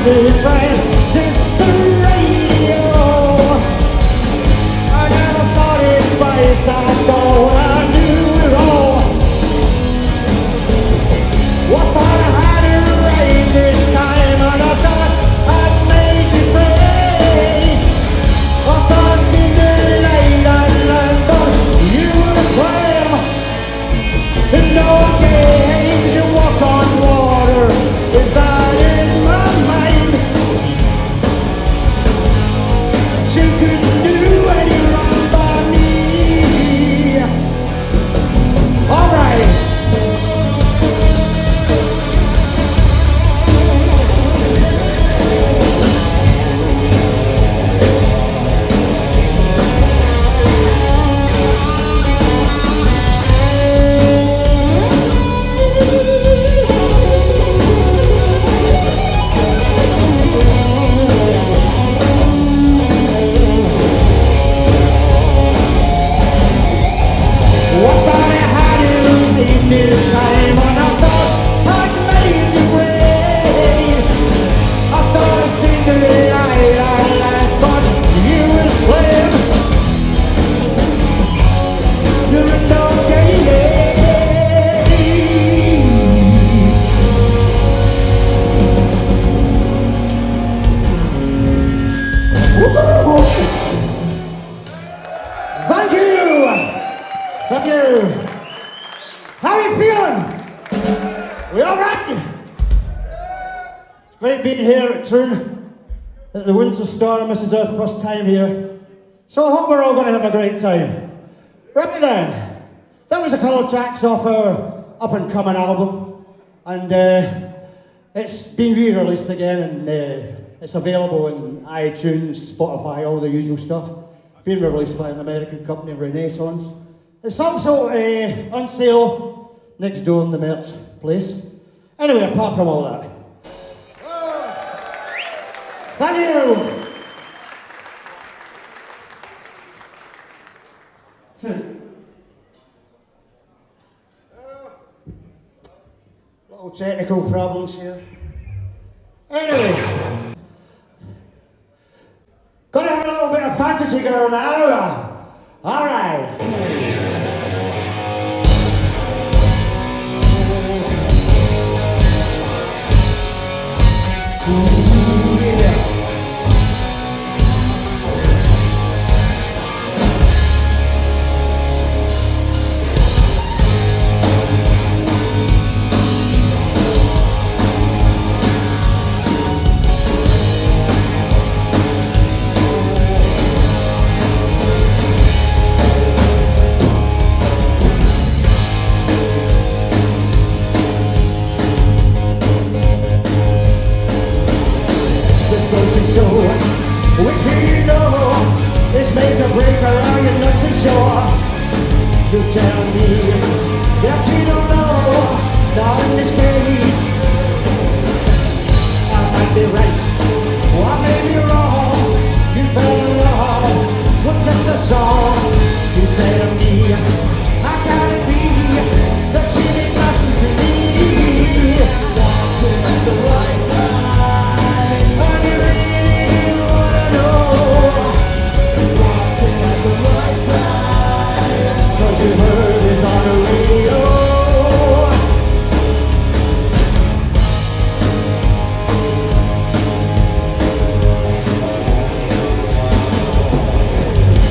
the train, just the radio. I never thought it twice, I thought I knew it all. I thought I had it right this time, and I thought I'd made it pay. I thought I'd seen the light, and I thought you were the flame. In no games you walked on water, is that in my mind? She couldn't do any wrong by me. Alright. Thank you. How are you feeling? We all right? It's great being here at Troon, at the Winterstorm. This is our first time here. So I hope we're all going to have a great time. Right then, that was a couple of tracks off our up-and-coming album. And it's been re-released again, and it's available in iTunes, Spotify, all the usual stuff. Being released by an American company, Renaissance. It's also on sale next door in the Merch place. Anyway, apart from all that. Thank you! Little technical problems here. Anyway. Gonna have a little bit of fantasy girl now. Alright. You tell me that you don't know, not in this case. I might be right, or I may be wrong. You fell in love with just a song. You say to me, how can it be that she means nothing to me? Wanted at the right time, and you really wanna know. Wanted at the right time. You heard it on the radio.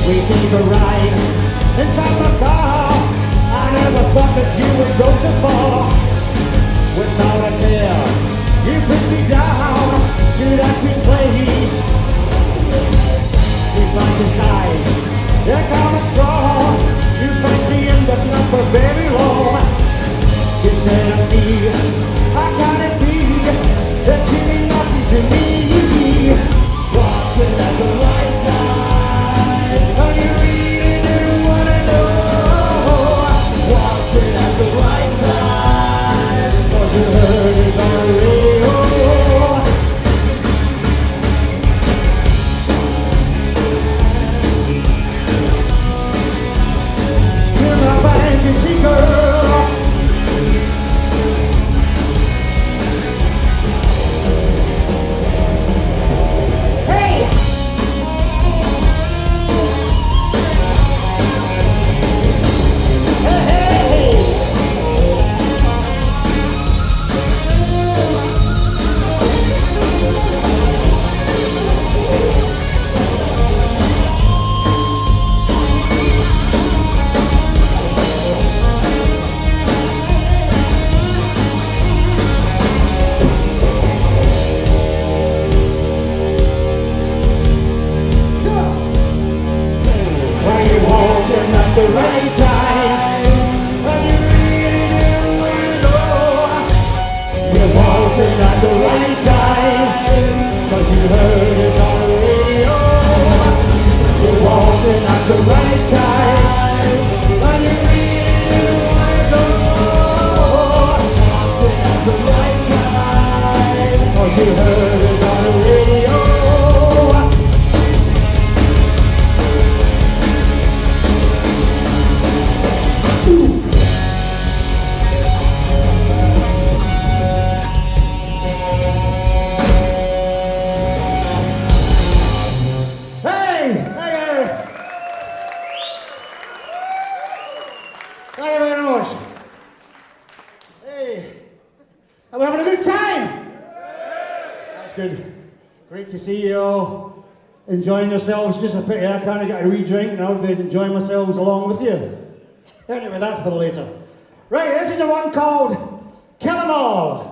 We take a ride inside my car. I never thought that you would go so far. Without a care, you put me down to that sweet place. We find the side, they're coming strong. You find me in the club for very long. You say to me, how can it be that you mean nothing to me? Wanted at the right time, and you really didn't wanna know. Wanted at the right time, 'cause you heard it on the radio. Fantasy girl. Hey, are we having a good time? That's good. Great to see you all enjoying yourselves. Just a pity I can't get a wee drink now. I've been enjoying myself along with you. Anyway, that's for later. Right, this is the one called Kill 'Em All.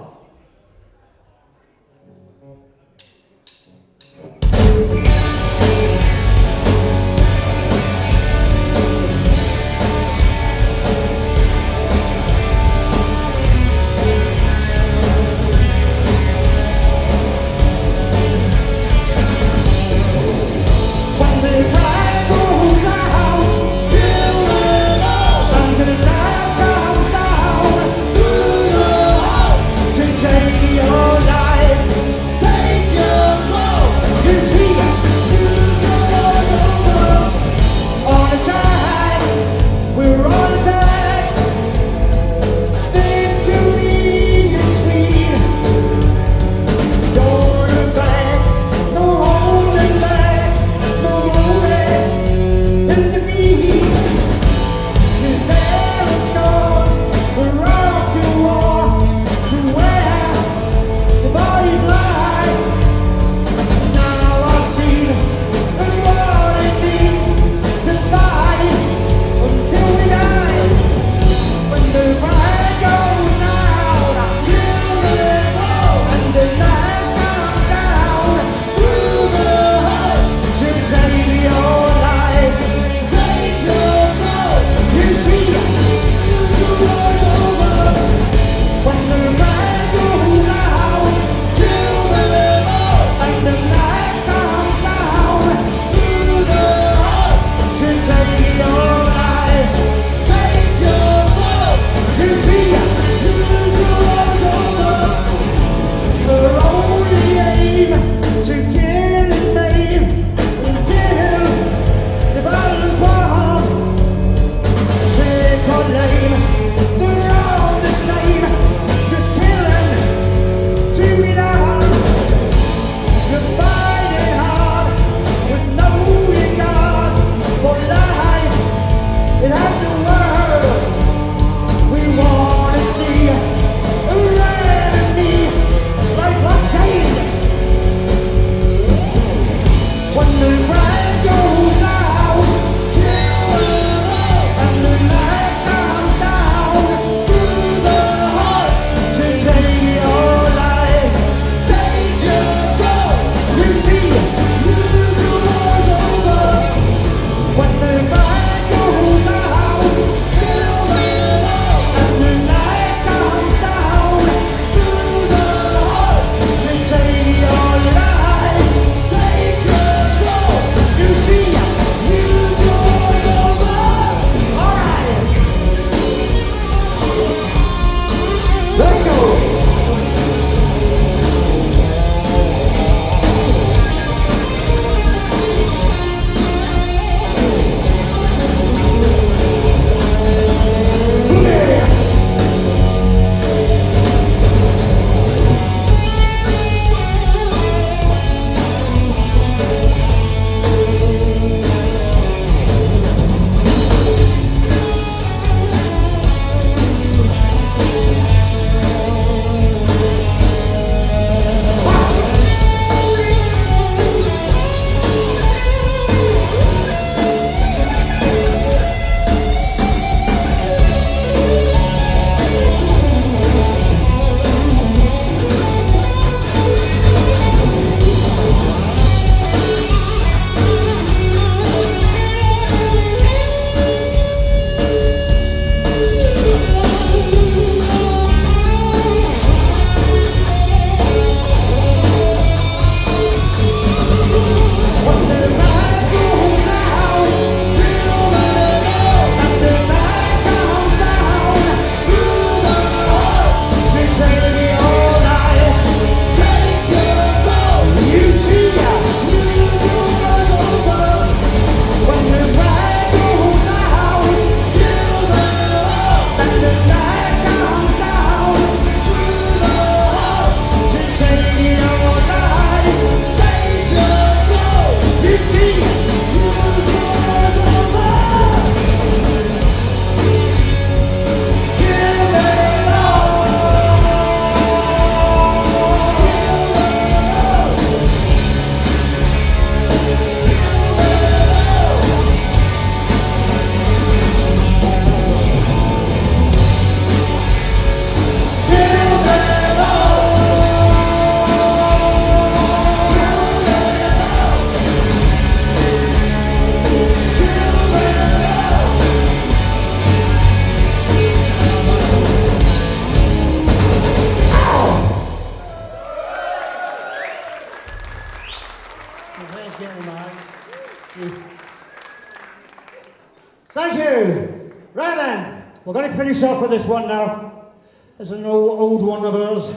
We're going to finish off with this one now. It's an old one of ours.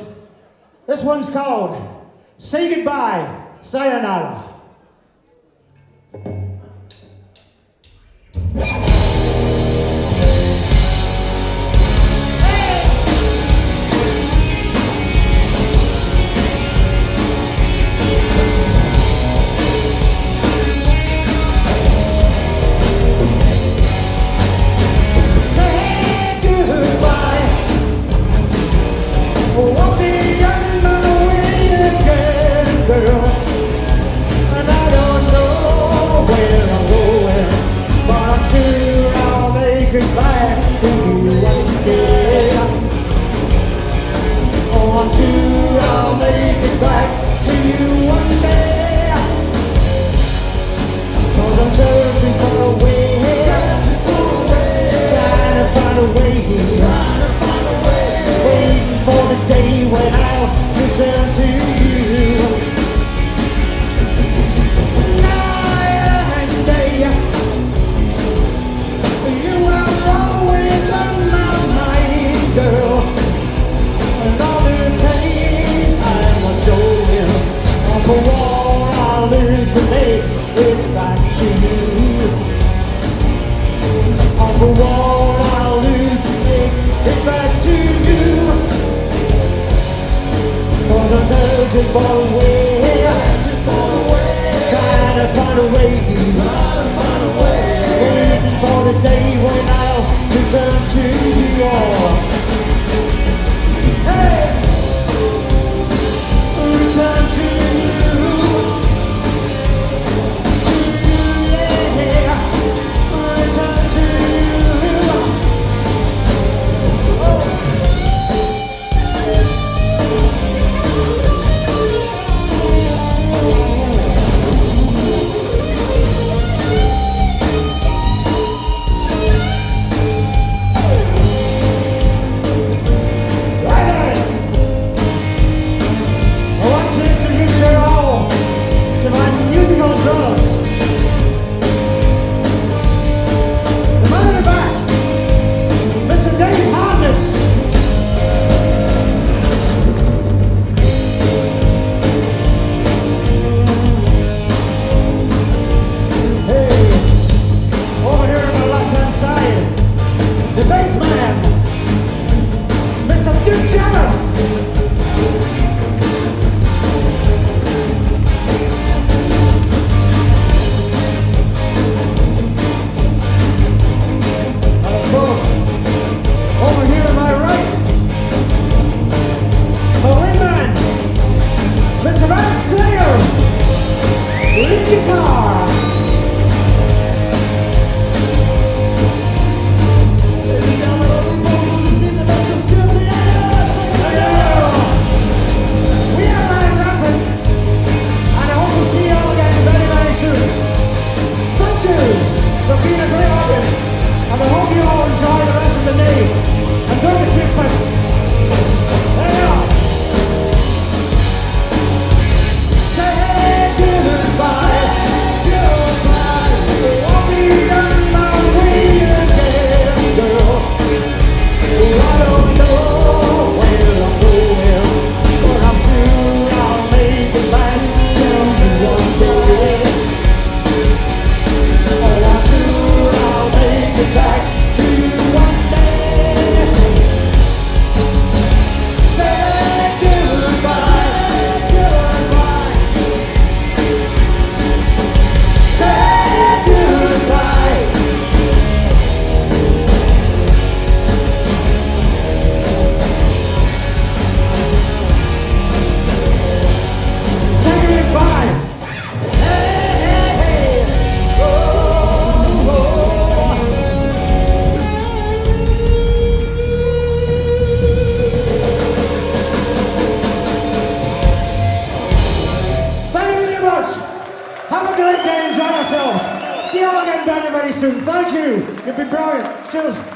This one's called Say Goodbye, Sayonara. Goodbye to you one day. Oh, I'm sure I'll make it back to you one day. 'Cause I'm searching for a way, trying to find a way, waiting for the day when I'll return to you. Night and day, you are always on my mind, girl. And all the pain I must show you, on the wall I'll learn to make it back to you. On the wall I'll learn to make it back to you. 'Cause I'm searching for a way, trying to find a way, waiting for the day when I'll return to you. Hey! Return to you. To you, yeah. Return to you. Oh. See you all again very, very soon. Thank you. You've been brilliant. Cheers.